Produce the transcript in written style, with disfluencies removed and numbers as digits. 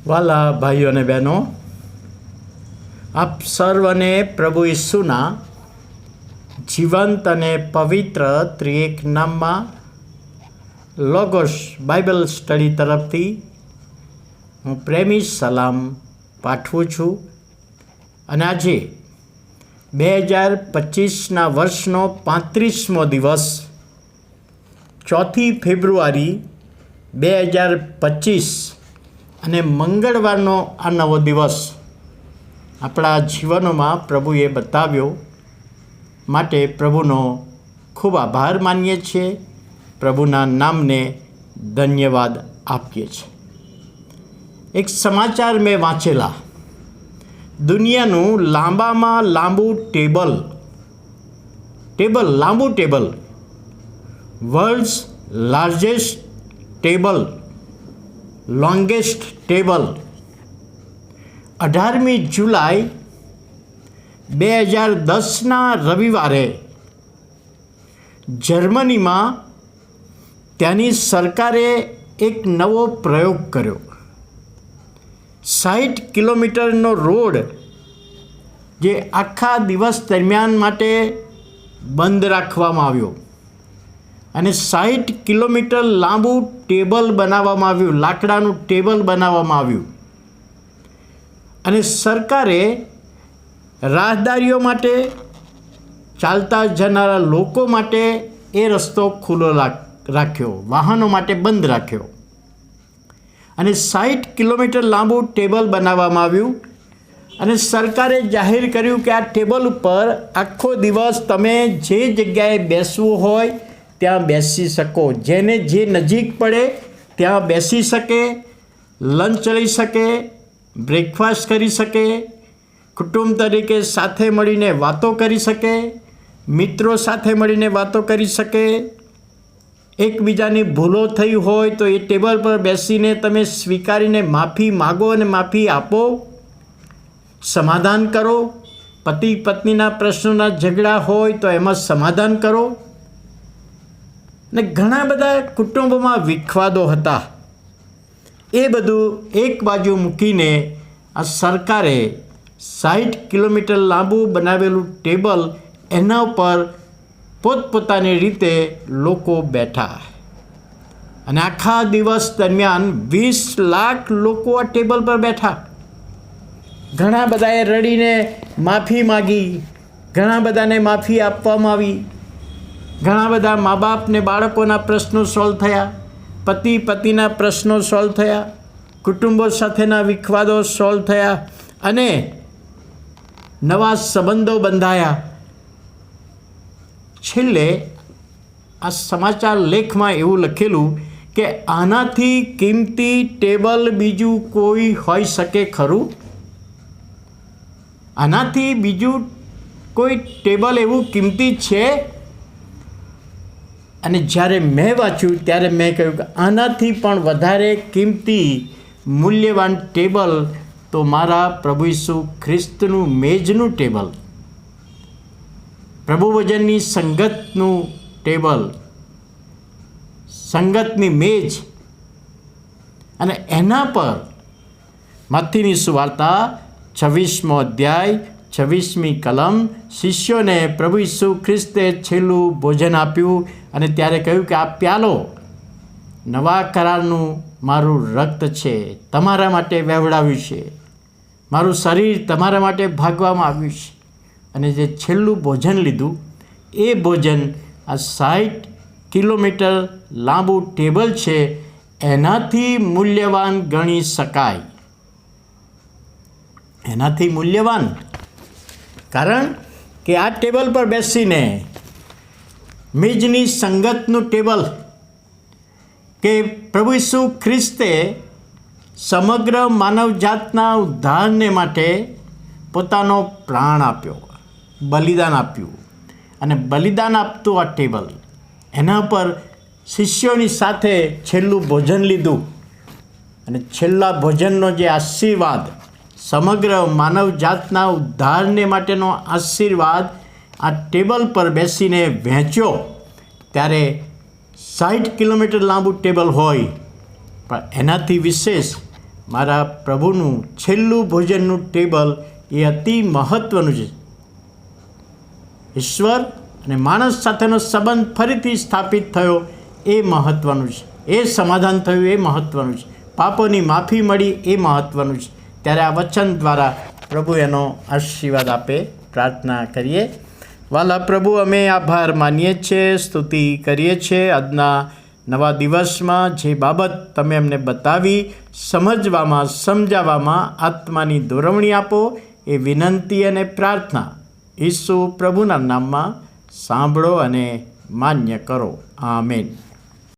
વાલા ભાઈઓ અને બહેનો, આપ સર્વને પ્રભુ ઈસુના જીવંત અને પવિત્ર ત્રિએક નામમાં લોગોસ બાઇબલ સ્ટડી તરફથી હું પ્રેમી સલામ પાઠવું છું. અને આજે 2025ના વર્ષનો 35મો દિવસ, 4 ફેબ્રુઆરી 2025 અને મંગળવારનો આ નવો દિવસ આપણા જીવનોમાં પ્રભુએ બતાવ્યો માટે પ્રભુનો ખૂબ આભાર માનીએ છીએ. પ્રભુના નામને ધન્યવાદ આપીએ છીએ. એક સમાચાર મેં વાંચેલા, દુનિયાનું લાંબામાં લાંબુ table, world's largest table, longest table, 18મી જુલાઈ 2010ના રવિવારે જર્મનીમાં ત્યાંની સરકારે એક નવો પ્રયોગ કર્યો. 60 કિલોમીટરનો રોડ જે આખા દિવસ દરમિયાન માટે બંધ રાખવામાં આવ્યો અને 60 કિલોમીટર લાંબુ ટેબલ બનાવવામાં આવ્યું, લાકડાનું ટેબલ બનાવવામાં આવ્યું. અને સરકારે રાહદારીઓ માટે, ચાલતા જનારા લોકો માટે એ રસ્તો ખુલ્લો રાખ્યો, વાહનો માટે બંધ રાખ્યો. અને 60 કિલોમીટર લાંબુ ટેબલ બનાવવામાં આવ્યું અને સરકારે જાહેર કર્યું કે આ ટેબલ ઉપર આખો દિવસ તમે જે જગ્યાએ બેસવું હોય ત્યાં બેસી શકો, જેને જે નજીક પડે ત્યાં બેસી શકે, લંચ લઈ શકે, બ્રેકફાસ્ટ કરી શકે, કુટુંબ તરીકે સાથે મળીને વાતો કરી શકે, મિત્રો સાથે મળીને વાતો કરી શકે. એકબીજાની ભૂલો થઈ હોય તો એ ટેબલ પર બેસીને તમે સ્વીકારીને માફી માગો અને માફી આપો, સમાધાન કરો. પતિ પત્નીના પ્રશ્નોના ઝઘડા હોય તો એમાં સમાધાન કરો. ને ઘણા બધા કુટુંબોમાં વિખવાદો હતા. એ બધું એક બાજુ મૂકીને આ સરકારે 60 કિલોમીટર લાંબુ બનાવેલું ટેબલ, એના ઉપર પોતપોતાની રીતે લોકો બેઠા અને આખા દિવસ દરમિયાન 20 લાખ લોકો આ ટેબલ પર બેઠા. ઘણા બધાએ રડીને માફી માગી, ઘણા બધાને માફી આપવામાં આવી, ઘણા બધા મા બાપને બાળકોના પ્રશ્નો સોલ્વ થયા, પતિ પતિના પ્રશ્નો સોલ્વ થયા, કુટુંબો સાથેના વિખવાદો સોલ્વ થયા અને નવા સંબંધો બંધાયા. છેલ્લે આ સમાચાર લેખમાં એવું લખેલું કે આનાથી કિંમતી ટેબલ બીજું કોઈ હોઈ શકે ખરું? આનાથી બીજું કોઈ ટેબલ એવું કિંમતી છે? અને જ્યારે મેં વાંચ્યું ત્યારે મેં કહ્યું કે આનાથી પણ વધારે કિંમતી મૂલ્યવાન ટેબલ તો મારા પ્રભુ ઈસુ ખ્રિસ્તનું મેજનું ટેબલ, પ્રભુ વચનની સંગતનું ટેબલ, સંગતની મેજ. અને એના પર મત્તીની સુવાર્તા 26મો અધ્યાય 26મી કલમ, શિષ્યોને પ્રભુ ઈસુ ખ્રિસ્તે છેલ્લું ભોજન આપ્યું અને ત્યારે કહ્યું કે આ પ્યાલો નવા કરારનું મારું રક્ત છે, તમારા માટે વહેવડાવ્યું છે, મારું શરીર તમારા માટે ભાગવામાં આવ્યું છે. અને જે છેલ્લું ભોજન લીધું એ ભોજન આ 60 કિલોમીટર લાંબુ ટેબલ છે એનાથી મૂલ્યવાન ગણી શકાય. એનાથી મૂલ્યવાન, કારણ કે આ ટેબલ પર બેસીને મેજની સંગતનું ટેબલ કે પ્રભુ ઈસુ ખ્રિસ્તે સમગ્ર માનવજાતના ઉદ્ધારને માટે પોતાનો પ્રાણ આપ્યો, બલિદાન આપ્યું. અને બલિદાન આપતું આ ટેબલ, એના પર શિષ્યોની સાથે છેલ્લું ભોજન લીધું અને છેલ્લા ભોજનનો જે આશીર્વાદ, સમગ્ર માનવજાતના ઉદ્ધારને માટેનો આશીર્વાદ આ ટેબલ પર બેસીને વહેંચ્યો. ત્યારે 60 કિલોમીટર લાંબુ ટેબલ હોય પણ એનાથી વિશેષ મારા પ્રભુનું છેલ્લું ભોજનનું ટેબલ એ અતિ મહત્ત્વનું છે. ઈશ્વર અને માણસ સાથેનો સંબંધ ફરીથી સ્થાપિત થયો એ મહત્ત્વનું છે. એ સમાધાન થયું એ મહત્ત્વનું છે. પાપોની માફી મળી એ મહત્ત્વનું છે. ત્યારે આ વચન દ્વારા પ્રભુ એનો આશીર્વાદ આપે, પ્રાર્થના કરીએ. વાલા પ્રભુ, અમે આભાર માનીએ છીએ, સ્તુતિ કરીએ છીએ આજના નવા દિવસમાં જે બાબત તમે અમને બતાવી, સમજવામાં, સમજાવવામાં આત્માની દોરવણી આપો એ વિનંતી અને પ્રાર્થના ઈસુ પ્રભુના નામમાં સાંભળો અને માન્ય કરો. આમેન.